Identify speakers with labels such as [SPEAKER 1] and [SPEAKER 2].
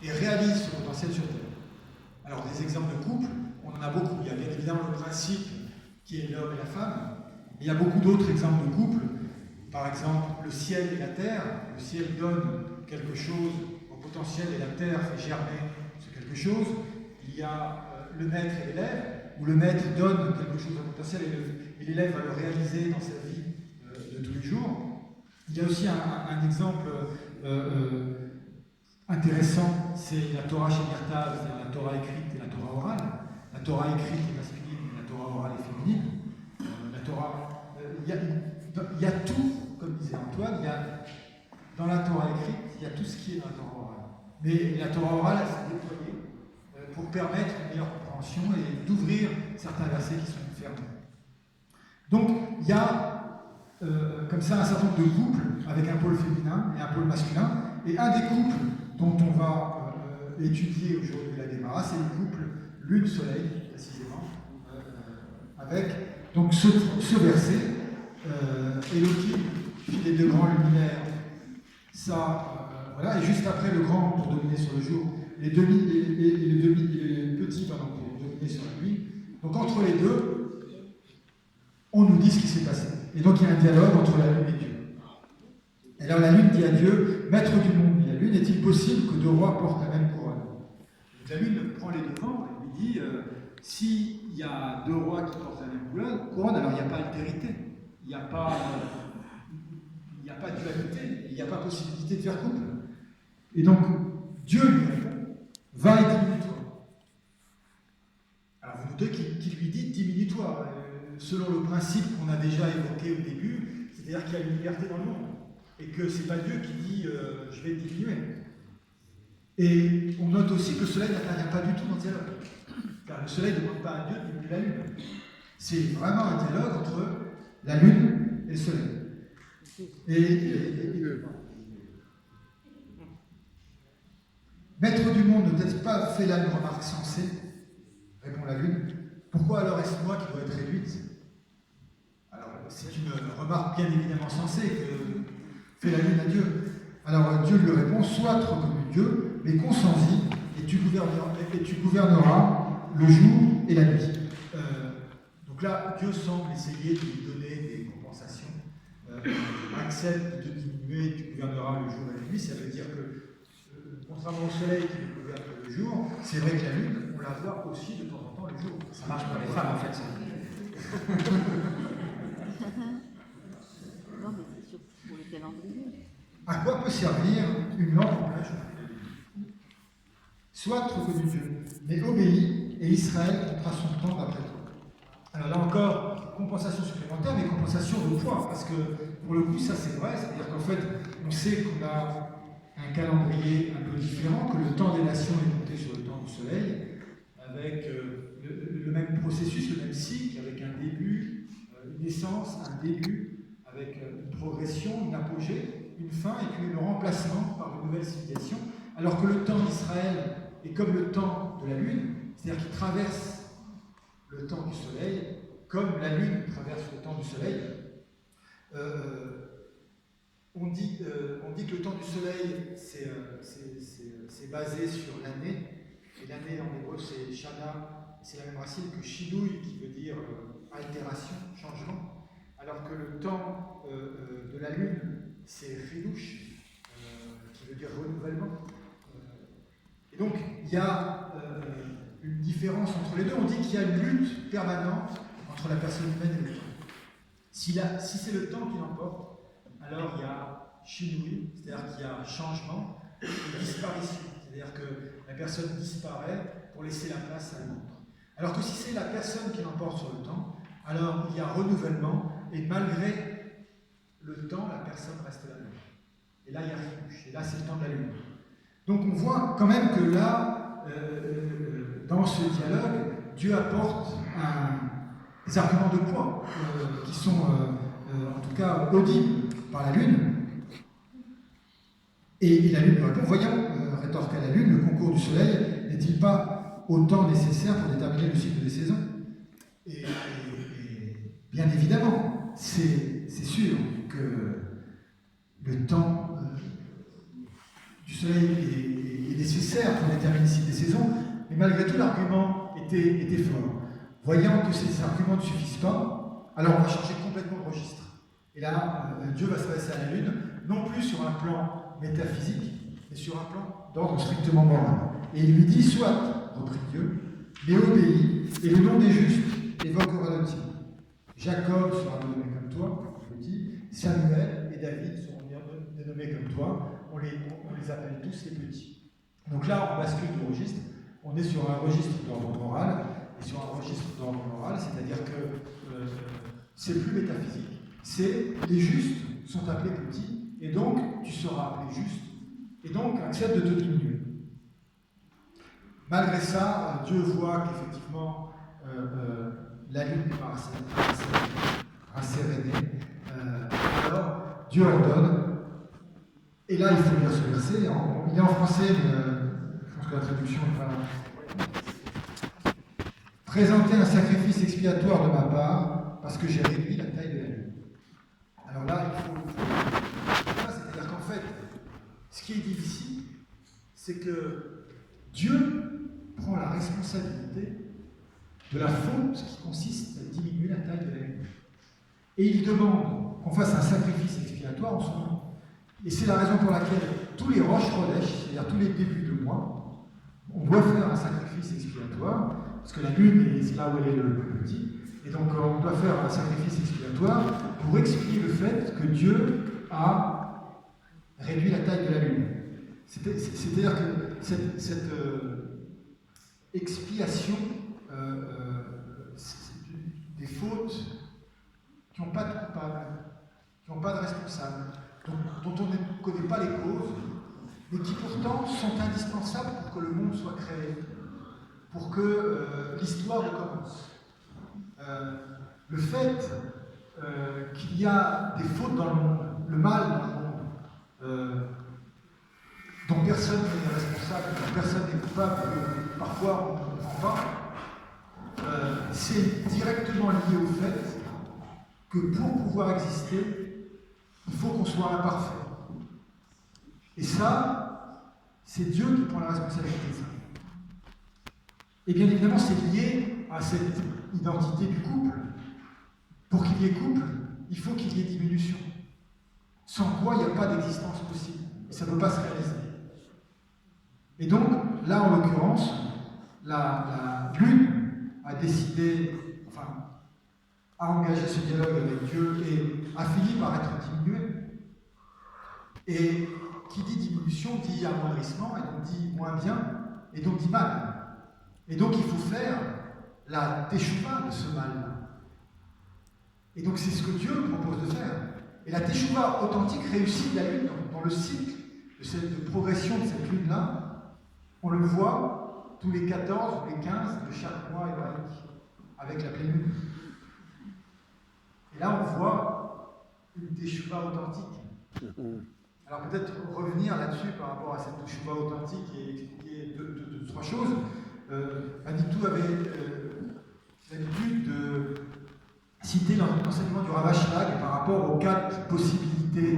[SPEAKER 1] et réalise ce potentiel sur Terre. Alors des exemples de couple, on en a beaucoup. Il y a bien évidemment le principe qui est l'homme et la femme. Il y a beaucoup d'autres exemples de couple. Par exemple, le ciel et la terre. Le ciel donne quelque chose au potentiel et la terre fait germer ce quelque chose. Il y a le maître et l'élève, où le maître donne quelque chose au potentiel et l'élève va le réaliser dans sa vie de tous les jours. Il y a aussi un exemple intéressant, c'est la Torah Shemirtav, c'est-à-dire la Torah écrite et la Torah orale. La Torah écrite est masculine et la Torah orale est féminine. La Torah, il y a tout, comme disait Antoine, dans la Torah écrite, il y a tout ce qui est dans la Torah orale. Mais la Torah orale, elle s'est déployée pour permettre une meilleure compréhension et d'ouvrir certains versets qui sont fermés. Donc, il y a comme ça un certain nombre de couples avec un pôle féminin et un pôle masculin. Et un des couples dont on va étudier aujourd'hui la Gemara, c'est le couple Lune-Soleil, précisément, avec donc ce verset, Elohim fit les deux grands luminaires, ça, voilà, et juste après le grand pour dominer sur le jour, les petits pour dominer sur la nuit. Donc entre les deux, on nous dit ce qui s'est passé. Et donc il y a un dialogue entre la Lune et Dieu. Et alors la Lune dit à Dieu, maître du monde, dit la Lune, est-il possible que deux rois portent la même couronne? Donc la Lune prend les devants et lui dit, s'il y a deux rois qui portent la même couronne, alors il n'y a pas altérité, il n'y a pas dualité, il n'y a pas possibilité de faire couple. Et donc Dieu lui répond, va et diminue-toi. Alors vous notez qu'il lui dit diminue-toi, selon le principe qu'on a déjà évoqué au début, c'est-à-dire qu'il y a une liberté dans le monde. Et que ce n'est pas Dieu qui dit je vais diminuer. Et on note aussi que le soleil n'intervient pas du tout dans le dialogue. Car le soleil ne demande pas à Dieu de diminuer la lune. C'est vraiment un dialogue entre la lune et le soleil. Maître du monde, ne t'ai-je pas fait là une remarque sensée? Répond la lune. Pourquoi alors est-ce moi qui dois être réduite? Alors, c'est une remarque bien évidemment sensée que fait la lune à Dieu. Alors Dieu lui répond, sois trop connu Dieu, mais consens-y, et tu gouverneras le jour et la nuit. Donc là, Dieu semble essayer de lui donner des compensations. Accepte de diminuer, tu gouverneras le jour et la nuit. Ça veut dire que, contrairement au soleil qui ne gouverne que le jour, c'est vrai que la lune, on la voit aussi de temps en temps le jour.
[SPEAKER 2] Ça marche pour les femmes en fait.
[SPEAKER 3] Non, mais c'est surtout pour le calendrier.
[SPEAKER 1] À quoi peut servir une lampe en plein jour? Sois trop connu Dieu, mais obéis, et Israël comptera son temps d'après toi. Alors là encore, compensation supplémentaire, mais compensation de poids, parce que pour le coup, ça c'est vrai, c'est-à-dire qu'en fait, on sait qu'on a un calendrier un peu différent, que le temps des nations est compté sur le temps du soleil, avec le même processus, le même cycle, avec un début, une naissance, un début, avec une progression, une apogée, une fin, et puis le remplacement par une nouvelle civilisation, alors que le temps d'Israël est comme le temps de la Lune, c'est-à-dire qu'il traverse le temps du Soleil, comme la Lune traverse le temps du Soleil. On dit que le temps du Soleil, c'est basé sur l'année, et l'année en hébreu c'est Shana, c'est la même racine que Shidouille, qui veut dire altération, changement, alors que le temps de la Lune, c'est Chidush, qui veut dire renouvellement. Et donc, il y a une différence entre les deux. On dit qu'il y a une lutte permanente entre la personne humaine et le temps. Si c'est le temps qui l'emporte, alors il y a Shinui, c'est-à-dire qu'il y a changement et disparition. C'est-à-dire que la personne disparaît pour laisser la place à une autre. Alors que si c'est la personne qui l'emporte sur le temps, alors il y a renouvellement et malgré le temps, la personne reste la même. Et là, il y a Chidush. Et là, c'est le temps de la Lune. Donc on voit quand même que là, dans ce dialogue, Dieu apporte des arguments de poids qui sont en tout cas audibles par la Lune. Et la Lune lui répond, voyons, rétorque à la Lune, le concours du Soleil n'est-il pas autant nécessaire pour déterminer le cycle des saisons? Et bien évidemment, c'est sûr que le temps du Soleil est nécessaire pour déterminer le cycle des saisons, mais malgré tout, l'argument était fort. Voyant que ces arguments ne suffisent pas, alors on va changer complètement de registre. Et là, Dieu va s'adresser à la Lune, non plus sur un plan métaphysique, mais sur un plan d'ordre strictement moral. Et il lui dit, soit, reprit Dieu, mais obéis, et le nom des justes évoquera le tien. Jacob sera nommé comme toi, je le dis, Samuel et David seront dénommés comme toi, on les appelle tous les petits. Donc là, on bascule de registre, on est sur un registre d'ordre moral, et sur un registre d'ordre moral, c'est-à-dire que c'est plus métaphysique, c'est les justes sont appelés petits, et donc tu seras appelé juste, et donc accepte de te diminuer. Malgré ça, Dieu voit qu'effectivement la lune n'est pas rassérénée. Alors Dieu ordonne, et là il faut lire ce verset, il est en français, mais je pense que la traduction n'est pas. Présenter un sacrifice expiatoire de ma part, parce que j'ai réduit la taille de la lune. Alors là, il faut. C'est-à-dire qu'en fait, ce qui est dit ici, c'est que Dieu prend la responsabilité de la faute qui consiste à diminuer la taille de la lune. Et il demande qu'on fasse un sacrifice expiatoire en son nom. Et c'est la raison pour laquelle tous les Rosh Chodesh, c'est-à-dire tous les débuts de mois, on doit faire un sacrifice expiatoire, parce que la lune est là où elle est le plus petit, et donc on doit faire un sacrifice expiatoire pour expier le fait que Dieu a réduit la taille de la lune. C'est-à-dire que cette expiation des fautes qui n'ont pas de coupable, qui n'ont pas de responsable, dont on ne connaît pas les causes, mais qui pourtant sont indispensables pour que le monde soit créé, pour que l'histoire recommence. Le fait qu'il y a des fautes dans le monde, le mal dans le monde, dont personne n'est responsable, dont personne n'est coupable, que parfois on ne comprend pas, c'est directement lié au fait que pour pouvoir exister, il faut qu'on soit imparfait. Et ça, c'est Dieu qui prend la responsabilité de ça. Et bien évidemment, c'est lié à cette identité du couple. Pour qu'il y ait couple, il faut qu'il y ait diminution. Sans quoi, il n'y a pas d'existence possible. Et ça ne peut pas se réaliser. Et donc, là, en l'occurrence, la Lune a décidé, a engagé ce dialogue avec Dieu et a fini par être diminuée. Et qui dit diminution dit amoindrissement, et donc dit moins bien, et donc dit mal. Et donc il faut faire la teshuva de ce mal-là. Et donc c'est ce que Dieu propose de faire. Et la teshuva authentique réussit la lune dans le cycle de progression de cette lune-là. On le voit tous les 14 ou les 15 de chaque mois hébraïque, avec la pleine lune. Et là on voit une teshuva authentique. Alors peut-être revenir là-dessus par rapport à cette teshuva authentique et expliquer deux, trois choses. Manitou avait l'habitude de citer l'enseignement du Rav Ashlag par rapport aux 4 possibilités